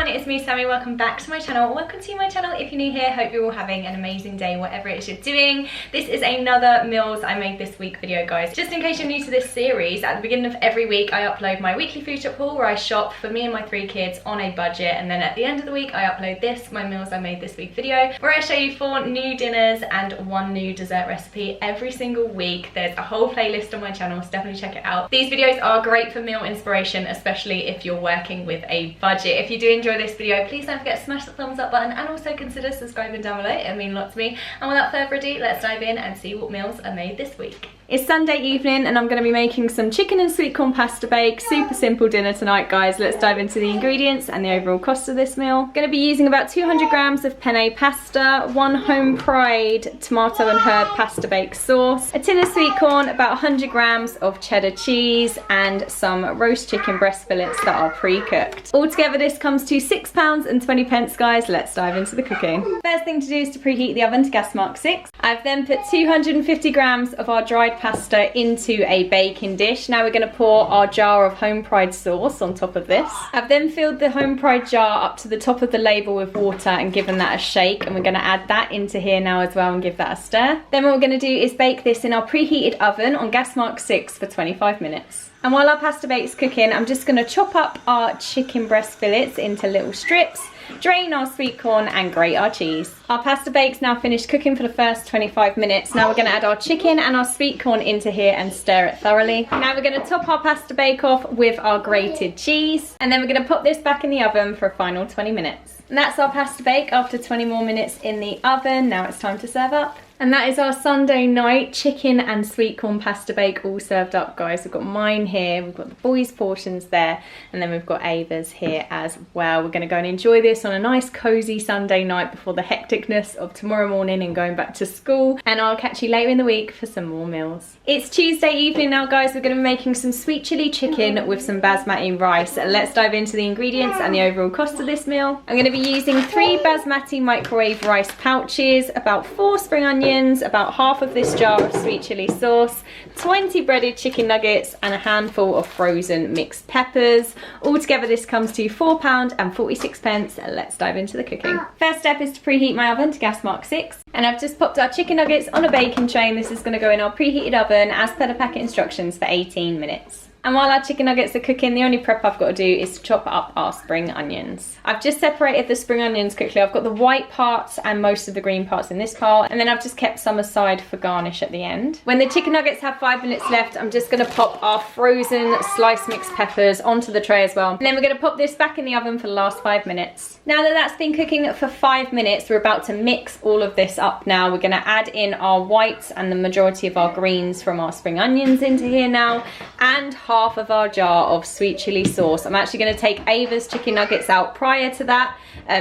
it's me Sammy. Welcome back to my channel. Welcome to my channel if you're new here. Hope you're all having an amazing day whatever it is you're doing. This is another meals I made this week video, guys. Just in case you're new to this series, at the beginning of every week I upload my weekly food shop haul where I shop for me and my 3 kids on a budget, and then at the end of the week I upload this, my meals I made this week video, where I show you 4 new dinners and 1 new dessert recipe every single week. There's a whole playlist on my channel, so definitely check it out. These videos are great for meal inspiration, especially if you're working with a budget. If you do enjoy this video, please don't forget to smash the thumbs up button and also consider subscribing down below. It means a lot to me. And without further ado, let's dive in and see what meals I made this week. It's Sunday evening and I'm going to be making some chicken and sweet corn pasta bake. Super simple dinner tonight, guys. Let's dive into the ingredients and the overall cost of this meal. I'm going to be using about 200 grams of penne pasta, 1 home fried tomato and herb pasta bake sauce, a tin of sweet corn, about 100 grams of cheddar cheese, and some roast chicken breast fillets that are pre-cooked. Altogether this comes to £6.20, guys. Let's dive into the cooking. First thing to do is to preheat the oven to gas mark 6. I've then put 250 grams of our dried pasta into a baking dish. Now we're going to pour our jar of home fried sauce on top of this. I've then filled the home fried jar up to the top of the label with water and given that a shake, and we're going to add that into here now as well and give that a stir. Then what we're going to do is bake this in our preheated oven on gas mark 6 for 25 minutes. And while our pasta bake's cooking, I'm just going to chop up our chicken breast fillets into little strips, drain our sweet corn and grate our cheese. Our pasta bake's now finished cooking for the first 25 minutes. Now we're going to add our chicken and our sweet corn into here and stir it thoroughly. Now we're going to top our pasta bake off with our grated cheese, and then we're going to pop this back in the oven for a final 20 minutes. And that's our pasta bake after 20 more minutes in the oven. Now it's time to serve up. And that is our Sunday night chicken and sweet corn pasta bake all served up, guys. We've got mine here, we've got the boys' portions there, and then we've got Ava's here as well. We're going to go and enjoy this on a nice cozy Sunday night before the hecticness of tomorrow morning and going back to school. And I'll catch you later in the week for some more meals. It's Tuesday evening now, guys. We're going to be making some sweet chili chicken with some basmati rice. Let's dive into the ingredients and the overall cost of this meal. I'm going to be using 3 basmati microwave rice pouches, about 4 spring onions, about half of this jar of sweet chili sauce, 20 breaded chicken nuggets, and a handful of frozen mixed peppers. Altogether this comes to £4.46. Let's dive into the cooking. First step is to preheat my oven to gas mark 6, and I've just popped our chicken nuggets on a baking tray. This is going to go in our preheated oven as per the packet instructions for 18 minutes. And while our chicken nuggets are cooking, the only prep I've got to do is to chop up our spring onions. I've just separated the spring onions quickly. I've got the white parts and most of the green parts in this pile, and then I've just kept some aside for garnish at the end. When the chicken nuggets have 5 minutes left, I'm just going to pop our frozen sliced mixed peppers onto the tray as well. And then we're going to pop this back in the oven for the last 5 minutes. Now that that's been cooking for 5 minutes, we're about to mix all of this up now. We're going to add in our whites and the majority of our greens from our spring onions into here now, and half of our jar of sweet chili sauce. I'm actually going to take Ava's chicken nuggets out prior to that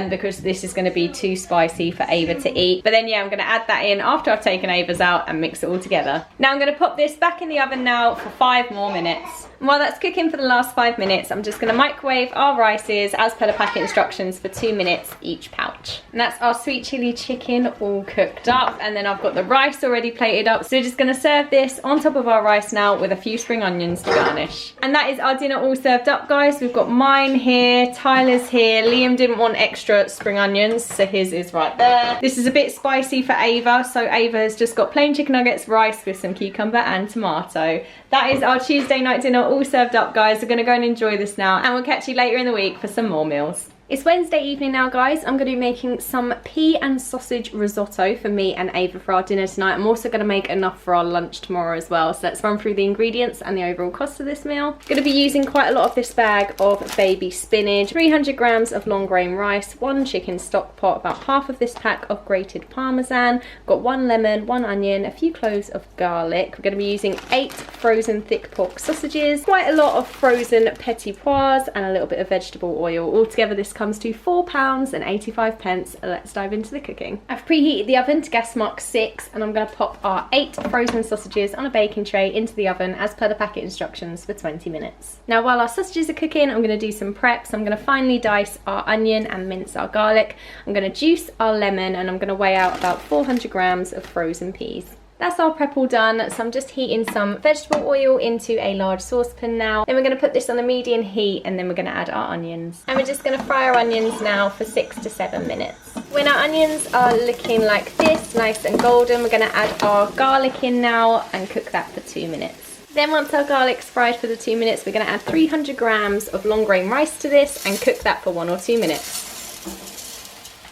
because this is going to be too spicy for Ava to eat. But then yeah, I'm going to add that in after I've taken Ava's out and mix it all together. Now I'm going to pop this back in the oven now for 5 more minutes. And while that's cooking for the last 5 minutes, I'm just going to microwave our rices as per the packet instructions for 2 minutes each pouch. And that's our sweet chili chicken all cooked up, and then I've got the rice already plated up, so we're just going to serve this on top of our rice now with a few spring onions to garnish. And that is our dinner all served up, guys. We've got mine here, Tyler's here. Liam didn't want extra spring onions, so his is right there. This is a bit spicy for Ava, so Ava has just got plain chicken nuggets, rice with some cucumber and tomato. That is our Tuesday night dinner all served up, guys. We're going to go and enjoy this now, and we'll catch you later in the week for some more meals. It's Wednesday evening now, guys. I'm going to be making some pea and sausage risotto for me and Ava for our dinner tonight. I'm also going to make enough for our lunch tomorrow as well. So let's run through the ingredients and the overall cost of this meal. I'm going to be using quite a lot of this bag of baby spinach, 300 grams of long grain rice, 1 chicken stock pot, about half of this pack of grated parmesan, got 1 lemon, 1 onion, a few cloves of garlic. We're going to be using 8 frozen thick pork sausages, quite a lot of frozen petit pois, and a little bit of vegetable oil. Altogether this comes to £4.85. Let's dive into the cooking. I've preheated the oven to gas mark 6, and I'm going to pop our 8 frozen sausages on a baking tray into the oven as per the packet instructions for 20 minutes. Now while our sausages are cooking, I'm going to do some preps. I'm going to finely dice our onion and mince our garlic. I'm going to juice our lemon, and I'm going to weigh out about 400 grams of frozen peas. That's our prep all done, so I'm just heating some vegetable oil into a large saucepan now. Then we're going to put this on a medium heat, and then we're going to add our onions. And we're just going to fry our onions now for 6 to 7 minutes. When our onions are looking like this, nice and golden, we're going to add our garlic in now and cook that for 2 minutes. Then once our garlic's fried for the 2 minutes, we're going to add 300 grams of long grain rice to this and cook that for 1 or 2 minutes.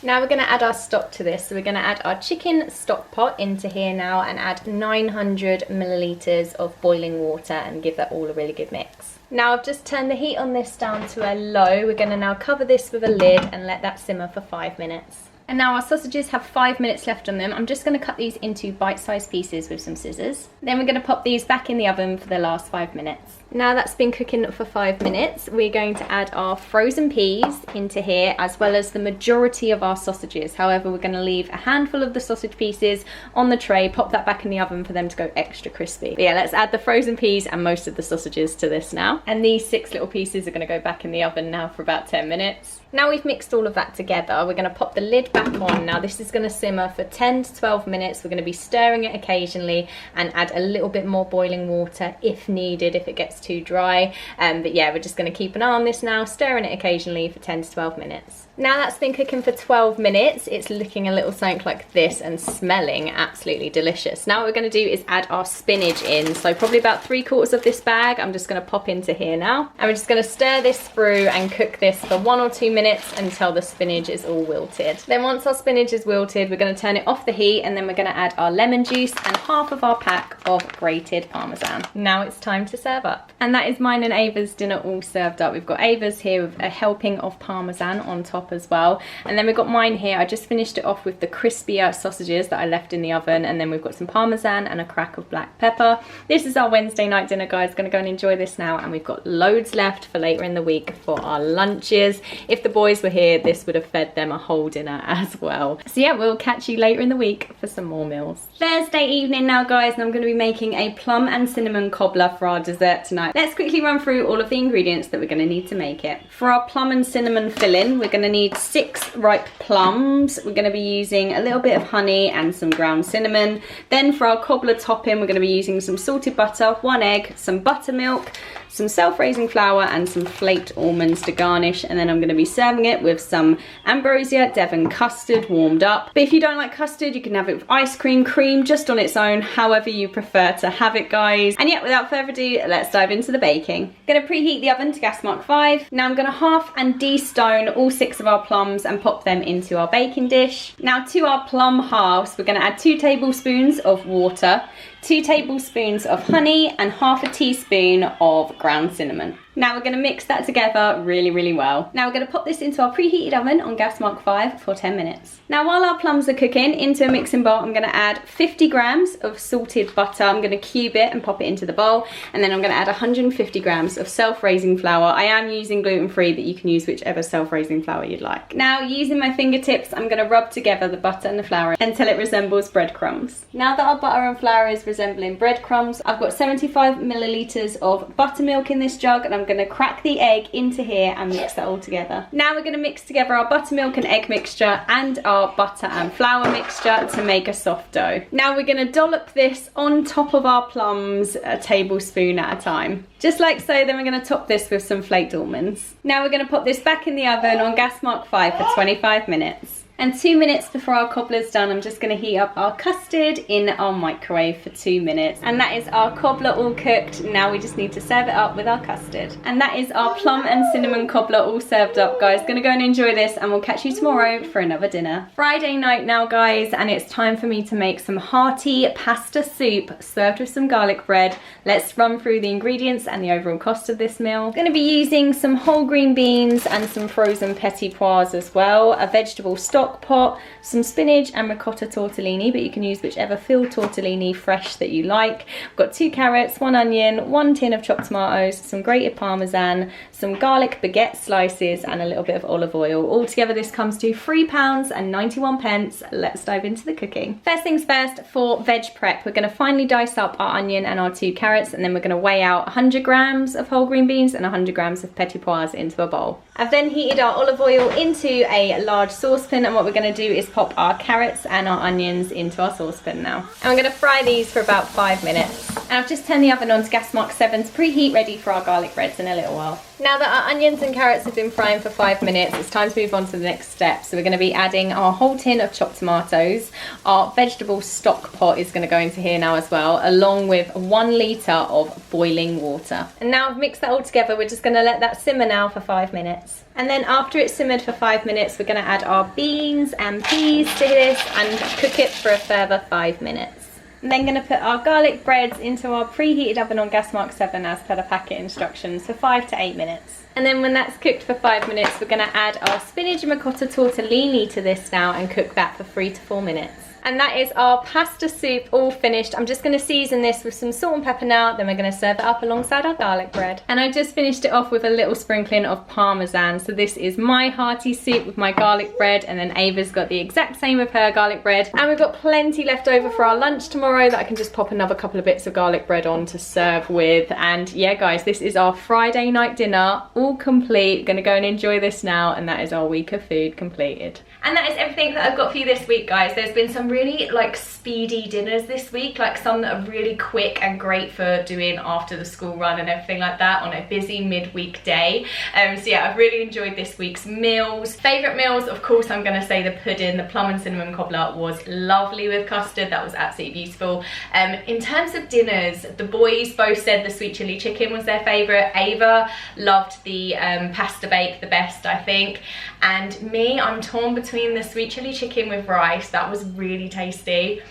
Now we're going to add our stock to this. So we're going to add our chicken stock pot into here now and add 900 millilitres of boiling water and give that all a really good mix. Now I've just turned the heat on this down to a low. We're going to now cover this with a lid and let that simmer for 5 minutes. And now our sausages have 5 minutes left on them. I'm just going to cut these into bite-sized pieces with some scissors. Then we're going to pop these back in the oven for the last 5 minutes. Now that's been cooking for 5 minutes, we're going to add our frozen peas into here as well as the majority of our sausages. However, we're going to leave a handful of the sausage pieces on the tray, pop that back in the oven for them to go extra crispy. But yeah, let's add the frozen peas and most of the sausages to this now. And these 6 little pieces are going to go back in the oven now for about 10 minutes. Now we've mixed all of that together, we're going to pop the lid back on. Now this is going to simmer for 10 to 12 minutes. We're going to be stirring it occasionally and add a little bit more boiling water if needed, if it gets too dry. But yeah, we're just going to keep an eye on this now, stirring it occasionally for 10 to 12 minutes. Now that's been cooking for 12 minutes, it's looking a little something like this and smelling absolutely delicious. Now what we're going to do is add our spinach in. So probably about 3/4 of this bag I'm just going to pop into here now. And we're just going to stir this through and cook this for 1 or 2 minutes until the spinach is all wilted. Then once our spinach is wilted, we're going to turn it off the heat and then we're going to add our lemon juice and half of our pack of grated parmesan. Now it's time to serve up. And that is mine and Ava's dinner all served up. We've got Ava's here with a helping of parmesan on top as well, and then we've got mine here. I just finished it off with the crispier sausages that I left in the oven, and then we've got some parmesan and a crack of black pepper. This is our Wednesday night dinner, guys. Gonna go and enjoy this now, and we've got loads left for later in the week for our lunches. If the boys were here, this would have fed them a whole dinner as well. So yeah, we'll catch you later in the week for some more meals. Thursday evening now, guys, and I'm going to be making a plum and cinnamon cobbler for our dessert tonight. Let's quickly run through all of the ingredients that we're going to need to make it. For our plum and cinnamon filling, we're going to need 6 ripe plums. We're going to be using a little bit of honey and some ground cinnamon. Then for our cobbler topping, we're going to be using some salted butter, 1 egg, some buttermilk, some self-raising flour and some flaked almonds to garnish, and then I'm going to be serving it with some Ambrosia Devon custard warmed up. But if you don't like custard, you can have it with ice cream just on its own, however you prefer to have it, guys. And yeah, without further ado, let's dive into the baking. Going to preheat the oven to gas mark 5. Now I'm going to half and de-stone all 6 of our plums and pop them into our baking dish. Now to our plum halves, we're going to add 2 tablespoons of water, 2 tablespoons of honey and half a teaspoon of ground cinnamon. Now we're going to mix that together really well. Now we're going to pop this into our preheated oven on gas mark 5 for 10 minutes. Now while our plums are cooking, into a mixing bowl I'm going to add 50 grams of salted butter. I'm going to cube it and pop it into the bowl, and then I'm going to add 150 grams of self-raising flour. I am using gluten-free, but you can use whichever self-raising flour you'd like. Now using my fingertips, I'm going to rub together the butter and the flour until it resembles breadcrumbs. Now that our butter and flour is resembling breadcrumbs, I've got 75 milliliters of buttermilk in this jug, and I'm going to crack the egg into here and mix that all together. Now we're going to mix together our buttermilk and egg mixture and our butter and flour mixture to make a soft dough. Now we're going to dollop this on top of our plums, a tablespoon at a time. Just like so. Then we're going to top this with some flaked almonds. Now we're going to pop this back in the oven on gas mark 5 for 25 minutes. And 2 minutes before our cobbler's done, I'm just going to heat up our custard in our microwave for 2 minutes. And that is our cobbler all cooked. Now we just need to serve it up with our custard. And that is our plum and cinnamon cobbler all served up, guys. Gonna go and enjoy this, and we'll catch you tomorrow for another dinner. Friday night now, guys, and it's time for me to make some hearty pasta soup served with some garlic bread. Let's run through the ingredients and the overall cost of this meal. Gonna be using some whole green beans and some frozen petit pois as well, a vegetable stock pot, some spinach and ricotta tortellini, but you can use whichever filled tortellini fresh that you like. I've got 2 carrots, 1 onion, 1 tin of chopped tomatoes, some grated parmesan, some garlic baguette slices and a little bit of olive oil. Altogether this comes to £3.91. Let's dive into the cooking. First things first, for veg prep, we're going to finely dice up our onion and our 2 carrots, and then we're going to weigh out 100 grams of whole green beans and 100 grams of petit pois into a bowl. I've then heated our olive oil into a large saucepan, and what we're going to do is pop our carrots and our onions into our saucepan now. And we're going to fry these for about 5 minutes. And I've just turned the oven on to gas mark 7 to preheat, ready for our garlic breads in a little while. Now that our onions and carrots have been frying for 5 minutes, it's time to move on to the next step. So we're going to be adding our whole tin of chopped tomatoes. Our vegetable stock pot is going to go into here now as well, along with 1 litre of boiling water. And now I've mixed that all together, we're just going to let that simmer now for 5 minutes. And then after it's simmered for 5 minutes, we're going to add our beans and peas to this and cook it for a further 5 minutes. I'm then going to put our garlic breads into our preheated oven on gas mark 7 as per the packet instructions for 5 to 8 minutes. And then when that's cooked for 5 minutes, we're going to add our spinach and ricotta tortellini to this now and cook that for 3 to 4 minutes. And that is our pasta soup all finished. I'm just going to season this with some salt and pepper now, then we're going to serve it up alongside our garlic bread. And I just finished it off with a little sprinkling of parmesan. So this is my hearty soup with my garlic bread, and then Ava's got the exact same with her garlic bread. And we've got plenty left over for our lunch tomorrow that I can just pop another couple of bits of garlic bread on to serve with. And yeah guys, this is our Friday night dinner, all complete. Gonna go and enjoy this now, and that is our week of food completed. And that is everything that I've got for you this week, guys. There's been some really like speedy dinners this week, like some that are really quick and great for doing after the school run and everything like that on a busy midweek day. So yeah, I've really enjoyed this week's meals. Favourite meals, of course, I'm going to say the pudding. The plum and cinnamon cobbler was lovely with custard. That was absolutely beautiful. In terms of dinners, the boys both said the sweet chilli chicken was their favourite. Ava loved the pasta bake the best, I think. And me, I'm torn between the sweet chilli chicken with rice. That was really tasty.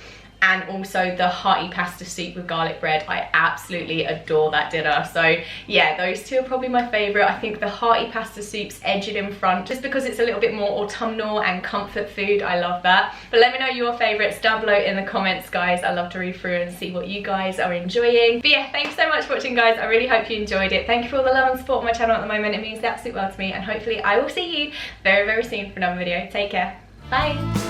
And also the hearty pasta soup with garlic bread. I absolutely adore that dinner. So yeah, those two are probably my favourite. I think the hearty pasta soup's edged in front just because it's a little bit more autumnal and comfort food. I love that. But let me know your favourites down below in the comments, guys. I love to read through and see what you guys are enjoying. But yeah, thanks so much for watching, guys. I really hope you enjoyed it. Thank you for all the love and support on my channel at the moment. It means the absolute world to me. And hopefully I will see you very, very soon for another video. Take care. Bye.